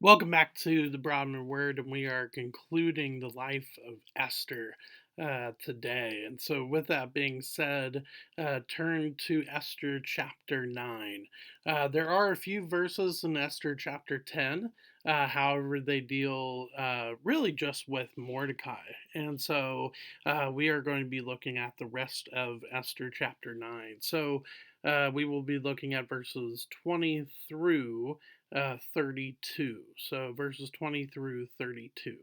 Welcome back to the Broadman Word, and we are concluding the life of Esther today. And so, with that being said, turn to Esther chapter 9. There are a few verses in Esther chapter 10. However, they deal really just with Mordecai. And so we are going to be looking at the rest of Esther chapter 9. So we will be looking at verses 20 through 32. So verses 20 through 32.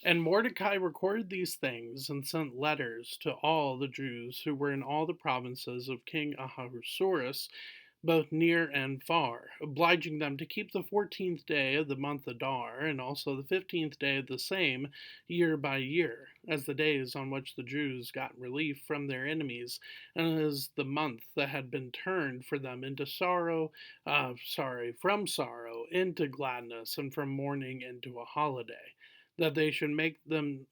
And Mordecai recorded these things and sent letters to all the Jews who were in all the provinces of King Ahasuerus, both near and far, obliging them to keep the 14th day of the month Adar, and also the 15th day of the same, year by year, as the days on which the Jews got relief from their enemies, and as the month that had been turned for them into from sorrow into gladness, and from mourning into a holiday, that they should make them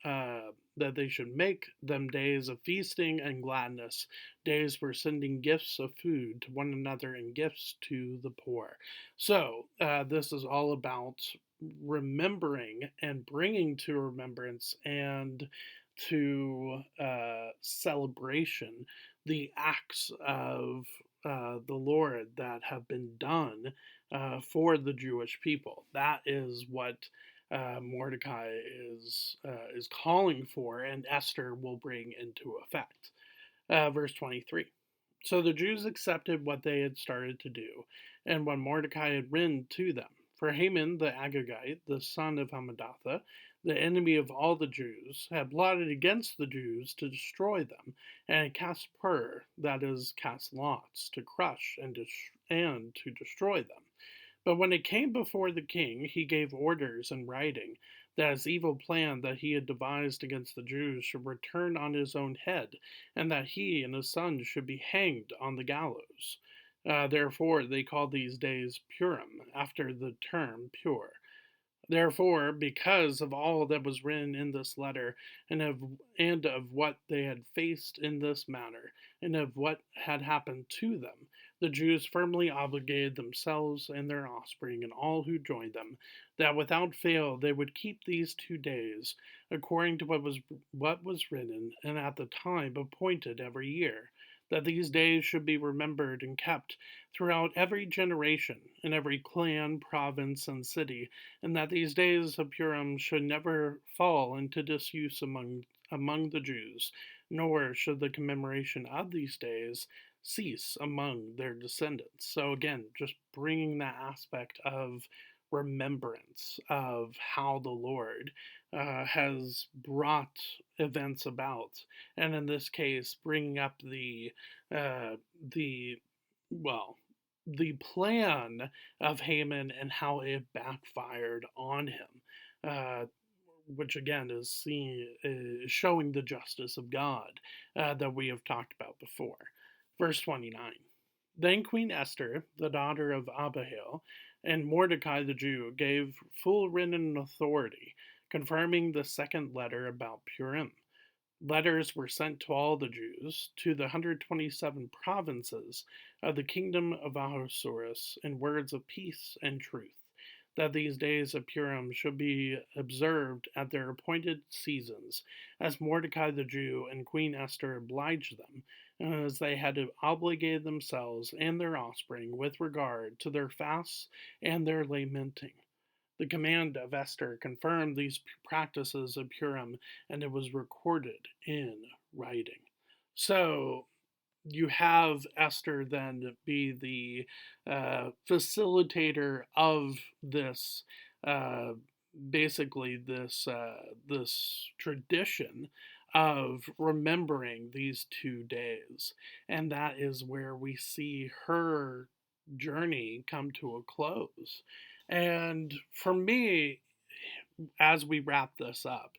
days of feasting and gladness, days for sending gifts of food to one another and gifts to the poor. So, this is all about remembering and bringing to remembrance and to celebration the acts of the Lord that have been done for the Jewish people. That is what Mordecai is calling for, and Esther will bring into effect. Verse 23. So the Jews accepted what they had started to do, and what Mordecai had written to them. For Haman the Agagite, the son of Hammedatha, the enemy of all the Jews, had plotted against the Jews to destroy them, and had cast pur, that is, cast lots, to crush and to destroy them. But when it came before the king, he gave orders in writing that his evil plan that he had devised against the Jews should return on his own head, and that he and his sons should be hanged on the gallows. Therefore, they called these days Purim, after the term pure. Therefore, because of all that was written in this letter, and of what they had faced in this matter, and of what had happened to them, the Jews firmly obligated themselves and their offspring and all who joined them, that without fail they would keep these 2 days, according to what was written, and at the time appointed every year, that these days should be remembered and kept throughout every generation, in every clan, province, and city, and that these days of Purim should never fall into disuse among the Jews, nor should the commemoration of these days cease among their descendants. So again, just bringing that aspect of remembrance of how the Lord has brought events about, and in this case, bringing up uh, the well, the plan of Haman and how it backfired on him, uh, which again is showing the justice of God that we have talked about before. Verse 29. Then Queen Esther, the daughter of Abihail, and Mordecai the Jew gave full written authority, confirming the second letter about Purim. Letters were sent to all the Jews, to the 127 provinces of the kingdom of Ahasuerus, in words of peace and truth, that these days of Purim should be observed at their appointed seasons, as Mordecai the Jew and Queen Esther obliged them, and as they had obligated themselves and their offspring with regard to their fasts and their lamenting. The command of Esther confirmed these practices of Purim, and it was recorded in writing. So you have Esther then be the facilitator of this, uh, basically this tradition of remembering these 2 days, and that is where we see her journey come to a close. And for me, as we wrap this up,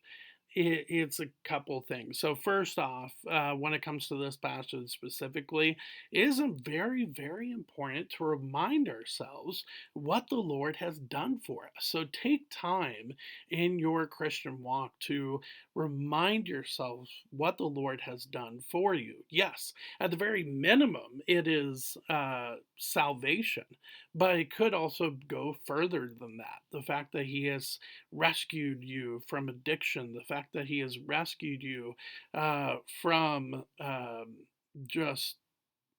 It's a couple things. So first off, when it comes to this passage specifically, it is very, very important to remind ourselves what the Lord has done for us. So take time in your Christian walk to remind yourself what the Lord has done for you. Yes, at the very minimum, it is salvation, but it could also go further than that. The fact that He has rescued you from addiction, the fact that He has rescued you from just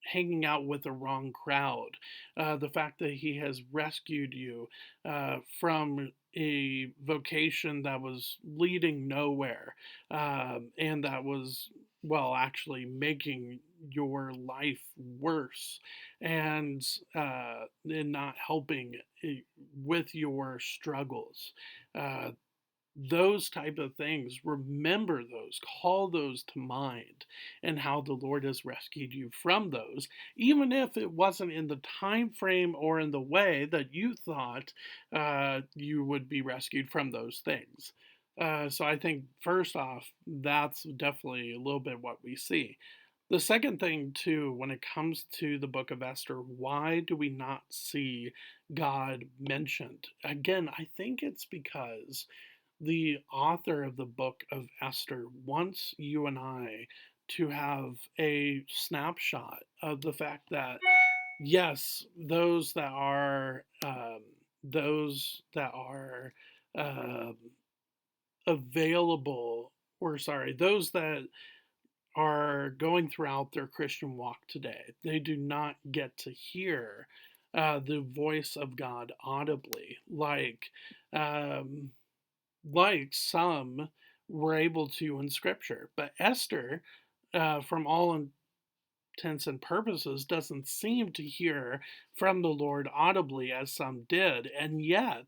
hanging out with the wrong crowd, the fact that He has rescued you from a vocation that was leading nowhere, and that was, well, actually making your life worse, and not helping with your struggles. Uh, those type of things, remember those, call those to mind, and how the Lord has rescued you from those, even if it wasn't in the time frame or in the way that you thought you would be rescued from those things. So I think first off, that's definitely a little bit what we see. The second thing, too, when it comes to the book of Esther, why do we not see God mentioned? Again, I think it's because the author of the book of Esther wants you and I to have a snapshot of the fact that, yes, those that are um, available, or sorry, those that are going throughout their Christian walk today, they do not get to hear the voice of God audibly, um, like some were able to in Scripture. But Esther, from all intents and purposes, doesn't seem to hear from the Lord audibly as some did, and yet,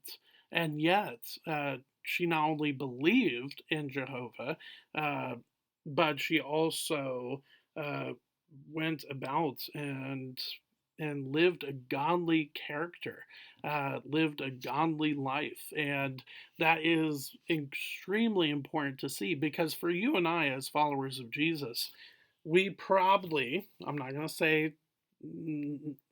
she not only believed in Jehovah, uh, but she also uh, went about and lived a godly character, lived a godly life, and that is extremely important to see, because for you and I, as followers of Jesus, we probably, I'm not going to say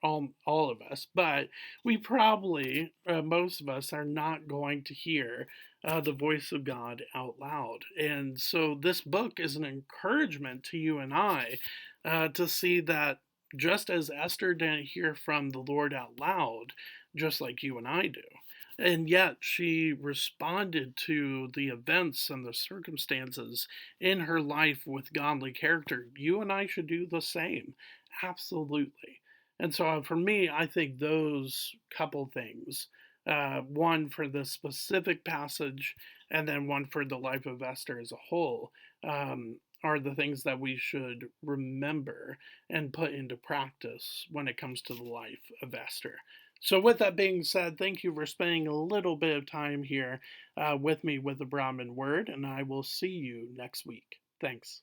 all of us, but we probably, most of us, are not going to hear the voice of God out loud. And so this book is an encouragement to you and I to see that just as Esther didn't hear from the Lord out loud, just like you and I do, and yet she responded to the events and the circumstances in her life with godly character. You and I should do the same. Absolutely. And so for me, I think those couple things, one for the specific passage and then one for the life of Esther as a whole, are the things that we should remember and put into practice when it comes to the life of Esther. So, with that being said, thank you for spending a little bit of time here with me with the Brahmin Word, and I will see you next week. Thanks.